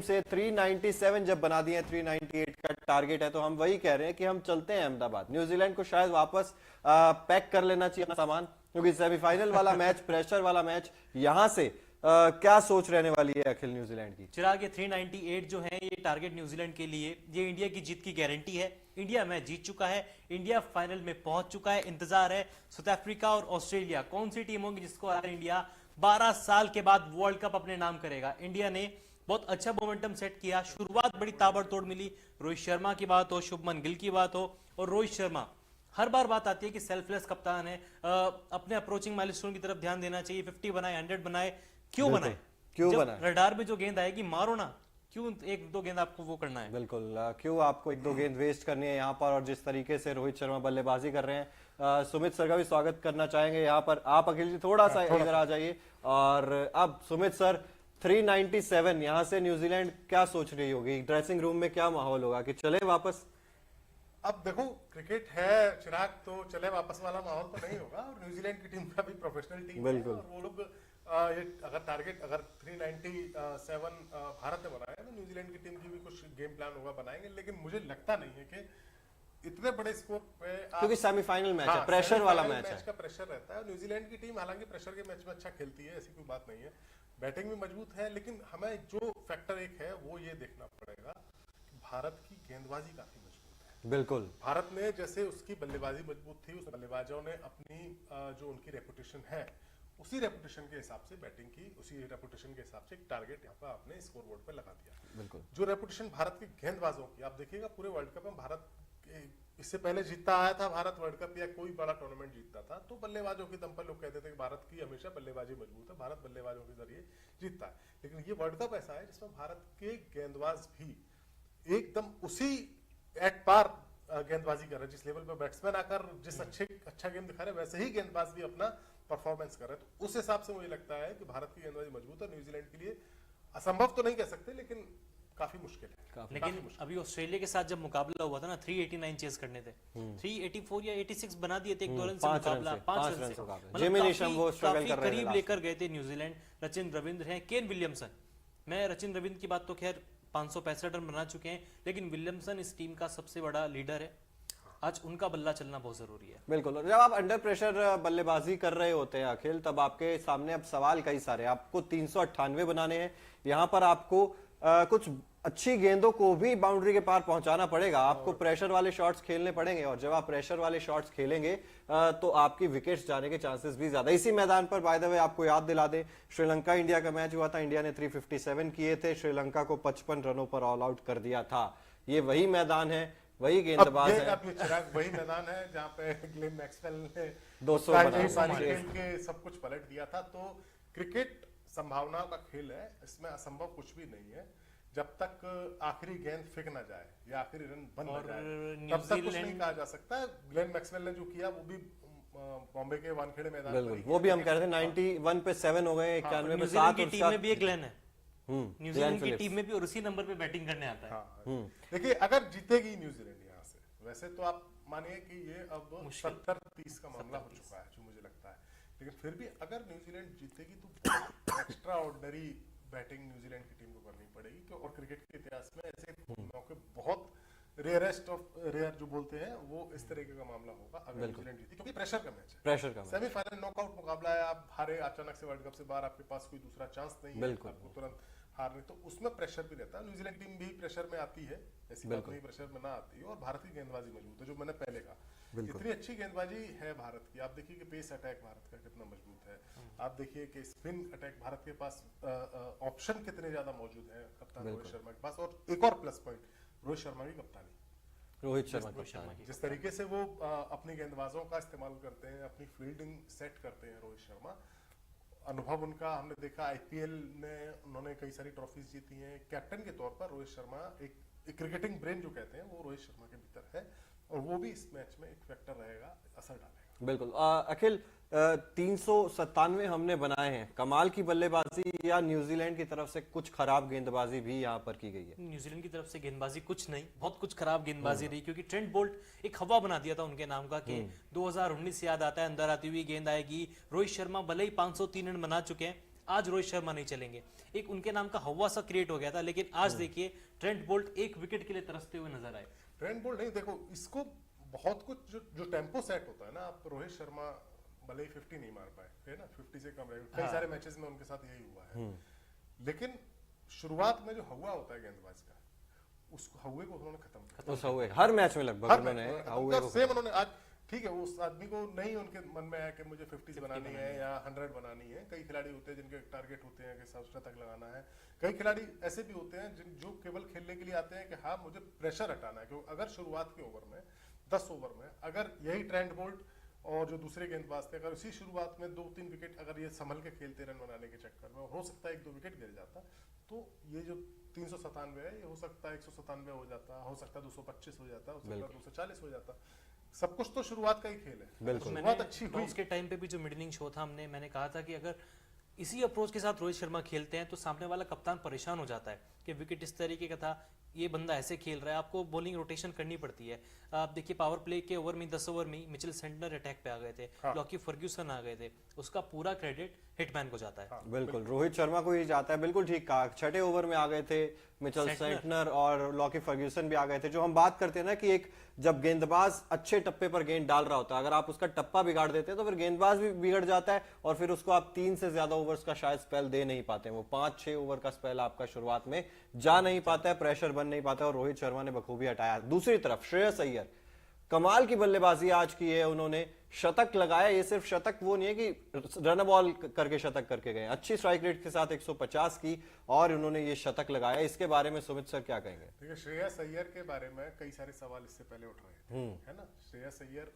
से 397 जब बना दिए, 398 का टारगेट है, तो हम वही कह रहे हैं कि हम चलते हैं अहमदाबाद। न्यूजीलैंड को शायद वापस पैक कर लेना चाहिए अपना सामान, क्योंकि सेमीफाइनल वाला मैच, प्रेशर वाला मैच, यहां से क्या सोच रहने वाली है अखिल न्यूजीलैंड की? चिराग, ये 398 जो है ये टारगेट न्यूजीलैंड के लिए, ये इंडिया की जीत की गारंटी है। इंडिया मैच जीत चुका है, इंडिया फाइनल में पहुंच चुका है। इंतजार है साउथ अफ्रीका और ऑस्ट्रेलिया, कौन सी टीम होगी जिसको अगर इंडिया 12 साल के बाद वर्ल्ड कप अपने नाम करेगा। इंडिया ने बहुत अच्छा मोमेंटम सेट किया, शुरुआत बड़ी ताबड़तोड़ मिली। रोहित शर्मा की बात हो, शुभमन गिल की बात हो, और रोहित शर्मा हर बार बात आती है कि सेल्फलेस कप्तान है, अपने अप्रोचिंग माइलस्टोन की तरफ ध्यान देना चाहिए। 50 बनाए, 100 बनाए, क्यों बनाए? क्यों जब बनाए? रडार में जो गेंद आएगी मारो ना, क्यों एक दो गेंद आपको वो करना है? बिल्कुल, क्यों आपको एक दो गेंद वेस्ट करनी है यहाँ पर? और जिस तरीके से रोहित शर्मा बल्लेबाजी कर रहे हैं, सुमित सर का भी स्वागत करना चाहेंगे यहाँ पर। आप अखिल जी थोड़ा सा इधर आ जाइए। और अब सुमित सर, 397 यहाँ से न्यूजीलैंड क्या सोच रही होगी? ड्रेसिंग रूम में क्या माहौल होगा कि चले वापस? अब देखो, क्रिकेट है चिराग, तो चले वापस वाला माहौल तो नहीं होगा। और न्यूजीलैंड की टीम का भी प्रोफेशनल टीम है, और वो लोग ये अगर टारगेट 397 भारत ने बनाया तो न्यूजीलैंड की टीम की भी कुछ गेम प्लान होगा, बनाएंगे। लेकिन मुझे लगता नहीं है कि इतने बड़े स्कोप पे, क्योंकि सेमीफाइनल मैच है, प्रेशर वाला मैच है, का प्रेशर रहता है। न्यूजीलैंड की टीम हालांकि प्रेशर के मैच में अच्छा खेलती है, ऐसी कोई बात नहीं है, बैटिंग भी मजबूत है। लेकिन हमें जो फैक्टर एक है वो ये देखना पड़ेगा कि भारत की गेंदबाजी काफी मजबूत है। बिल्कुल, भारत ने जैसे उसकी बल्लेबाजी मजबूत थी, उस बल्लेबाजों ने अपनी जो उनकी रेपुटेशन है, उसी रेपुटेशन के हिसाब से बैटिंग की, उसी रेपुटेशन के हिसाब से एक टारगेट यहाँ पर आपने स्कोर बोर्ड पर लगा दिया। बिल्कुल, जो रेपुटेशन भारत के गेंदबाजों की, आप देखिएगा पूरे वर्ल्ड कप में भारत इससे पहले जीतता आया था भारत वर्ल्ड कप, या कोई बड़ा टूर्नामेंट जीतता था, तो बल्लेबाजों के दम पर लोग कहते थे कि भारत की हमेशा बल्लेबाजी मजबूत है, भारत बल्लेबाजों के जरिए जीतता है। लेकिन ये वर्ल्ड कप ऐसा है जिसमें भारत के गेंदबाज भी एकदम उसी एट पार गेंदबाजी कर रहे हैं, जिस लेवल पर बैट्समैन आकर जिस अच्छा गेम दिखा रहे हैं, वैसे ही गेंदबाज भी अपना परफॉर्मेंस कर रहे हैं। तो उस हिसाब से मुझे लगता है कि भारत की गेंदबाजी मजबूत है। न्यूजीलैंड के लिए असंभव तो नहीं कह सकते, लेकिन काफी मुश्किल है। लेकिन अभी ऑस्ट्रेलिया के साथ जब मुकाबला हुआ था ना, 389 चेस करने थे, 384 या 86 बना दिए थे, एक 2 रन से मुकाबला, 5 रन से, मतलब काफी करीब लेकर गए थे न्यूजीलैंड। रचिन रविंद्र हैं, केन विलियमसन, मैं रचिन रविंद्र की बात तो खैर 565 रन बना चुके हैं, लेकिन विलियमसन इस टीम का सबसे बड़ा लीडर है। आज उनका बल्ला चलना बहुत जरूरी है। बिल्कुल, और जब आप अंडर प्रेशर बल्लेबाजी कर रहे होते हैं अखिल, तब आपके सामने अब सवाल कई सारे। आपको 398 बनाने हैं, यहाँ पर आपको कुछ अच्छी गेंदों को भी बाउंड्री के पार पहुंचाना पड़ेगा, आपको प्रेशर वाले शॉट्स खेलने पड़ेंगे। और जब आप प्रेशर वाले शॉट्स खेलेंगे तो आपकी विकेट्स जाने के चांसेस भी ज्यादा। इसी मैदान पर बाय द वे आपको याद दिला दें, श्रीलंका इंडिया का मैच हुआ था, इंडिया ने 357 किए थे, श्रीलंका को 55 रनों पर ऑल आउट कर दिया था। ये वही मैदान है, वही गेंदबाज है, वही मैदान है जहाँ पे ग्लेन मैक्सवेल ने 200 के सब कुछ पलट दिया था। तो क्रिकेट संभावनाओं का खेल है, इसमें असंभव कुछ भी नहीं है। जब तक आखिरी गेंद फेंक ना जाए या आखिरी रन बन ना जाए, तब तक कुछ नहीं कहा जा सकता। ग्लेन मैक्सवेल ने जो किया वो भी बॉम्बे के वानखेड़े मैदान पर, वो भी हम कह रहे थे 91 पे 7 हो गए, 91 पे 7। की टीम में भी एक ग्लेन है, न्यूजीलैंड की टीम में भी, और उसी नंबर पे बैटिंग करने आता है। देखिए, अगर जीतेगी न्यूजीलैंड यहाँ से, वैसे तो आप मानिए कि ये अब 70-30 का मामला हो चुका है, जो मुझे लगता है। लेकिन फिर भी अगर न्यूजीलैंड जीतेगी तो एक्स्ट्रा ऑर्डिनरी बैटिंग न्यूजीलैंड की टीम को करनी पड़ेगी। और क्रिकेट के इतिहास में ऐसे मौके बहुत रेयरेस्ट ऑफ रेयर जो बोलते हैं, वो इस तरीके का मामला होगा अगर न्यूजीलैंड जीती, क्योंकि प्रेशर का मैच है, प्रेशर का सेमीफाइनल नॉकआउट मुकाबला है। आप हारे अचानक से वर्ल्ड कप से बाहर, आपके पास कोई दूसरा चांस नहीं है आपको तुरंत हारने, तो उसमें प्रेशर भी रहता है। न्यूजीलैंड टीम भी प्रेशर में आती है, ऐसी बात नहीं प्रेशर में ना आती है। और भारत की गेंदबाजी मजबूत है, जो मैंने पहले कहा, इतनी अच्छी गेंदबाजी है भारत की। आप देखिए कि पेस अटैक भारत का कितना मजबूत है, आप देखिए कि स्पिन अटैक भारत के पास ऑप्शन कितने ज्यादा मौजूद है कप्तान रोहित शर्मा के पास। और एक और प्लस पॉइंट, रोहित शर्मा की कप्तानी, रोहित शर्मा की जिस तरीके से वो अपनी गेंदबाजों का इस्तेमाल करते हैं, अपनी फील्डिंग सेट करते हैं रोहित शर्मा, अनुभव उनका हमने देखा। आईपीएल में उन्होंने कई सारी ट्रॉफीज जीती हैं। कैप्टन के तौर पर रोहित शर्मा एक क्रिकेटिंग ब्रेन जो कहते हैं, वो रोहित शर्मा के भीतर है, और वो भी इस मैच में एक फैक्टर रहेगा, असर डालेगा। बिल्कुल। अखिल, 397 हमने बनाए हैं, कमाल की बल्लेबाजी या न्यूजीलैंड की तरफ से कुछ खराब गेंदबाजी भी यहाँ पर की गई है? न्यूजीलैंड की तरफ से गेंदबाजी कुछ नहीं, बहुत कुछ खराब गेंदबाजी रही, क्योंकि ट्रेंट बोल्ट एक हवा बना दिया था उनके नाम का कि 2019 याद आता है, अंदर आती हुई गेंद आएगी। रोहित शर्मा भले ही 503 रन बना चुके हैं, आज रोहित शर्मा नहीं चलेंगे, एक उनके नाम का हवा सा क्रिएट हो गया था, लेकिन आज देखिए ट्रेंट बोल्ट एक विकेट के लिए तरसते हुए नजर आए। ट्रेंट बोल्ट नहीं, देखो इसको बहुत कुछ जो टेम्पो सेट होता है ना, आप रोहित शर्मा भले ही 50 नहीं मार पाए है ना, 50 से कम रहे, कई सारे मैचेस में उनके साथ यही हुआ है, लेकिन शुरुआत में जो हवा होता है गेंदबाज का, उस हवे को उन्होंने खत्म किया। उस हवे हर मैच में लगभग हर उन्होंने मैच में हवे को सेम उन्होंने आज, ठीक है उस आदमी को नहीं उनके मन में आया कि मुझे 50 बनानी है या 100 बनानी है। कई खिलाड़ी होते हैं जिनके टारगेट होते हैं कि 100 तक लगाना है, कई खिलाड़ी ऐसे भी होते हैं जो केवल खेलने के लिए आते हैं कि हाँ मुझे प्रेशर हटाना है, क्योंकि अगर शुरुआत के ओवर में 10 ओवर में अगर यही ट्रेंट बोल्ट और जो दूसरे गेंदबाज थे अगर इसी शुरुआत में 2-3 विकेट अगर ये संभल के खेलते रन बनाने के चक्कर में, हो सकता है 1-2 विकेट गिर जाता, तो ये जो 397 है ये हो सकता है 197 हो जाता, हो सकता है 225 हो जाता, हो सकता है 240 हो जाता। सब कुछ तो शुरुआत का ही खेल है। बिल्कुल। शुरुआत अच्छी हुई। उसके टाइम पे भी जो मिड इनिंग शो था, मैंने कहा था कि अगर इसी अप्रोच के साथ रोहित शर्मा खेलते हैं तो सामने वाला कप्तान परेशान हो जाता है कि विकेट इस तरीके का था, ये बंदा ऐसे खेल रहा है, आपको बॉलिंग रोटेशन करनी पड़ती है। आप देखिए पावर प्ले के ओवर में 10 ओवर में मिचेल सेंटनर अटैक पे आ गए थे, लॉकी फर्ग्यूसन आ गए थे, उसका पूरा क्रेडिट हिटमैन को जाता है। बिल्कुल रोहित शर्मा को ही जाता है, बिल्कुल ठीक कहा। छठे ओवर में आ गए थे मिचेल सेंटनर और लॉकी फर्ग्यूसन भी आ गए थे। जो हम बात करते हैं ना कि एक जब गेंदबाज अच्छे टप्पे पर गेंद डाल रहा होता है, अगर आप उसका टप्पा बिगाड़ देते हैं तो फिर गेंदबाज भी बिगड़ जाता है और फिर उसको आप 3 से ज्यादा ओवर्स का शायद स्पेल दे नहीं पाते हैं। वो 5-6 ओवर का स्पेल आपका शुरुआत में जा नहीं पाता है, प्रेशर बन नहीं पाता है, और रोहित शर्मा ने बखूबी हटाया। दूसरी तरफ श्रेयस अय्यर कमाल की बल्लेबाजी आज की है, उन्होंने शतक लगाया। ये सिर्फ शतक वो नहीं है कि रन बॉल करके शतक करके गए, अच्छी स्ट्राइक रेट के साथ 150 की और उन्होंने ये शतक लगाया। इसके बारे में सुमित सर क्या कहेंगे? देखिए श्रेयस अय्यर के बारे में कई सारे सवाल इससे पहले उठ रहे थे, है ना। श्रेयस अय्यर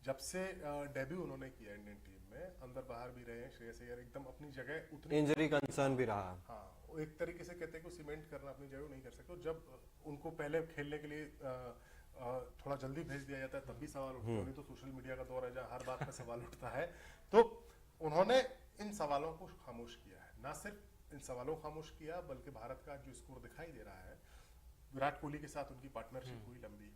जब से डेब्यू उन्होंने किया इंडियन टीम में, अंदर बाहर भी रहे हैं, श्रेयस अय्यर एकदम अपनी जगह उतनी, इंजरी कंसर्न भी रहा। हाँ, वो एक तरीके से कहते हैं कि सीमेंट करना अपनी जगह नहीं कर सकते। जब उनको पहले खेलने के लिए थोड़ा जल्दी भेज दिया जाता है तब भी सवाल उठते हैं, नहीं तो सोशल मीडिया का दौर है जहाँ हर बात में सवाल उठता है। तो उन्होंने इन सवालों को खामोश किया है, ना सिर्फ इन सवालों को खामोश किया बल्कि भारत का जो स्कोर दिखाई दे रहा है, विराट कोहली के साथ उनकी पार्टनरशिप हुई लंबी,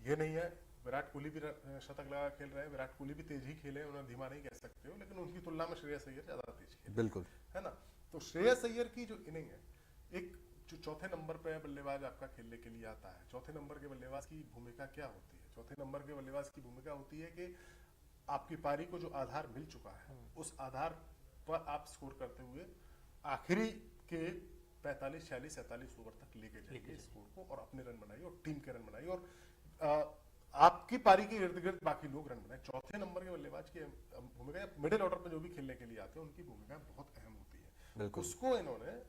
ये नहीं है विराट कोहली भी शतक लगा खेल रहे हैं, विराट कोहली भी तेज ही खेले, उन्हें धीमा नहीं कह सकते हो, लेकिन उनकी तुलना में श्रेयस अय्यर ज्यादा तेज खेले, बिल्कुल, है ना। तो श्रेयस अय्यर की जो इनिंग है, एक जो चौथे नंबर पे बल्लेबाज आपका खेलने के लिए आता है, चौथे नंबर के बल्लेबाज की भूमिका क्या होती है? चौथे नंबर के बल्लेबाज की भूमिका होती है कि आपकी पारी को जो आधार मिल चुका है उस आधार पर आप स्कोर करते हुए आखिरी के 45, 46, 47 ओवर तक लेके जाइए स्कोर को और अपने रन बनाइए और टीम के रन बनाइए और आपकी पारी के इर्द गिर्द बाकी लोग रन बनाए। चौथे नंबर के बल्लेबाज की भूमिका या मिडिल ऑर्डर पर जो भी खेलने के लिए आते हैं उनकी भूमिका बहुत अहम होती है, उसको इन्होंने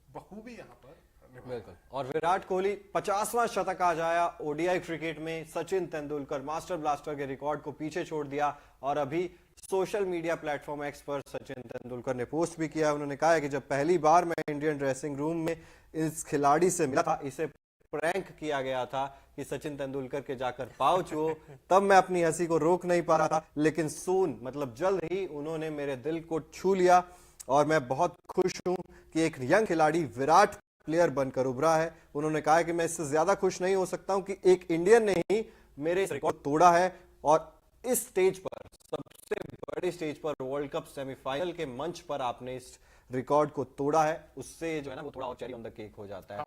बखूबी यहाँ पर बिल्कुल। और विराट कोहली 50वां शतक आज आया ओडीआई क्रिकेट में। सचिन तेंदुलकर मास्टर ब्लास्टर के रिकॉर्ड को पीछे छोड़ दिया और अभी सोशल मीडिया प्लेटफॉर्म एक्स पर सचिन तेंदुलकर ने पोस्ट भी किया। उन्होंने कहा है कि जब पहली बार मैं इंडियन ड्रेसिंग रूम में इस खिलाड़ी से मिला था, इसे प्रैंक किया गया था कि सचिन तेंदुलकर के जाकर पाँव छुओ, तब मैं अपनी हंसी को रोक नहीं पा रहा था, लेकिन सून मतलब जल्द ही उन्होंने मेरे दिल को छू लिया और मैं बहुत खुश हूं कि एक यंग खिलाड़ी विराट प्लेयर बनकर उभरा है। उन्होंने कहा कि मैं इससे ज्यादा खुश नहीं हो सकता हूं कि एक इंडियन ने ही मेरे रिकॉर्ड तोड़ा है और इस स्टेज पर, सबसे बड़े स्टेज पर, वर्ल्ड कप सेमीफाइनल के मंच पर आपने इस रिकॉर्ड को तोड़ा है। उससे जो है ना वो थोड़ा और चेरी ऑन द केक हो जाता है।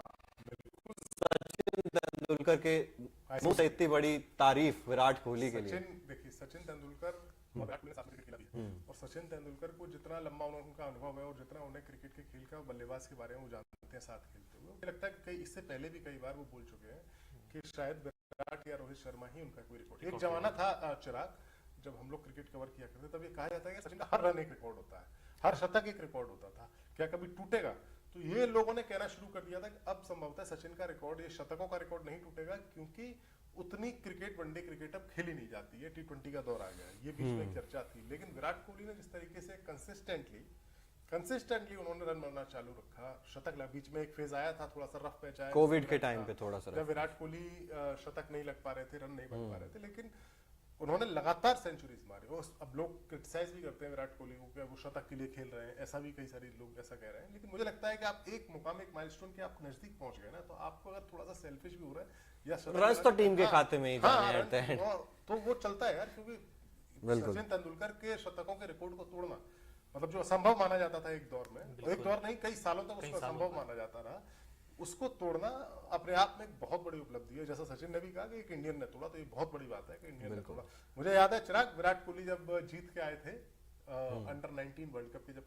सचिन तेंदुलकर के मुंह से इतनी बड़ी तारीफ विराट कोहली के लिए। देखिए सचिन तेंदुलकर और विराट कोहली साथ में क्रिकेट खेला भी, और सचिन तेंदुलकर को जितना लंबा उनका अनुभव है और जितना उन्हें क्रिकेट के खेल का बल्लेबाज के बारे में वो जानते हैं साथ खेलते हुए, मुझे लगता है कि इससे पहले भी कई बार वो बोल चुके हैं कि शायद विराट या रोहित शर्मा ही उनका कोई रिकॉर्ड। एक जमाना था चिराग, जब हम लोग क्रिकेट कवर किया करते तब ये कहा जाता है कि सचिन का हर रन एक रिकॉर्ड होता है, हर शतक एक रिकॉर्ड होता था, क्या कभी टूटेगा? तो ये लोगों ने कहना शुरू कर दिया था कि अब संभवतः सचिन का रिकॉर्ड, ये शतकों का रिकॉर्ड नहीं टूटेगा, क्योंकि उतनी क्रिकेट, वनडे क्रिकेट अब खेली नहीं जाती है, T20 का दौर आ गया है, ये बीच में चर्चा थी। लेकिन विराट कोहली ने जिस तरीके से कंसिस्टेंटली उन्होंने रन बनाना चालू रखा, शतक लगा, बीच में एक फेज आया था थोड़ा सा रफ पैच आया कोविड के टाइम पे थोड़ा सा जब विराट कोहली शतक नहीं लग पा रहे थे, रन नहीं बन पा रहे थे, लेकिन उन्होंने लगातार सेंचुरीज मारी। अब लोग क्रिटिसाइज भी करते हैं विराट कोहली को कि वो शतक के लिए खेल रहे हैं, ऐसा भी कई सारे लोग ऐसा कह रहे हैं, लेकिन मुझे लगता है कि आप एक मुकाम, एक माइलस्टोन के आप नजदीक पहुंच गए ना, तो आपको अगर थोड़ा सा सेल्फिश भी हो रहा है या रन तो टीम के खाते में ही जाने हैं, तो वो चलता है यार, क्योंकि सचिन तेंदुलकर के शतकों के रिकॉर्ड को तोड़ना मतलब जो असंभव माना जाता था एक दौर में, एक दौर नहीं कई सालों तक उसको असंभव माना जाता रहा, उसको तोड़ना अपने आप में एक बहुत बड़ी उपलब्धि है। जैसा सचिन ने भी कहा कि एक इंडियन ने तोड़ा, तो ये बहुत बड़ी बात है कि इंडियन ने तोड़ा। मुझे याद है चिराग, विराट कोहली जब जीत के आए थे अंडर 19 वर्ल्ड कप के, जब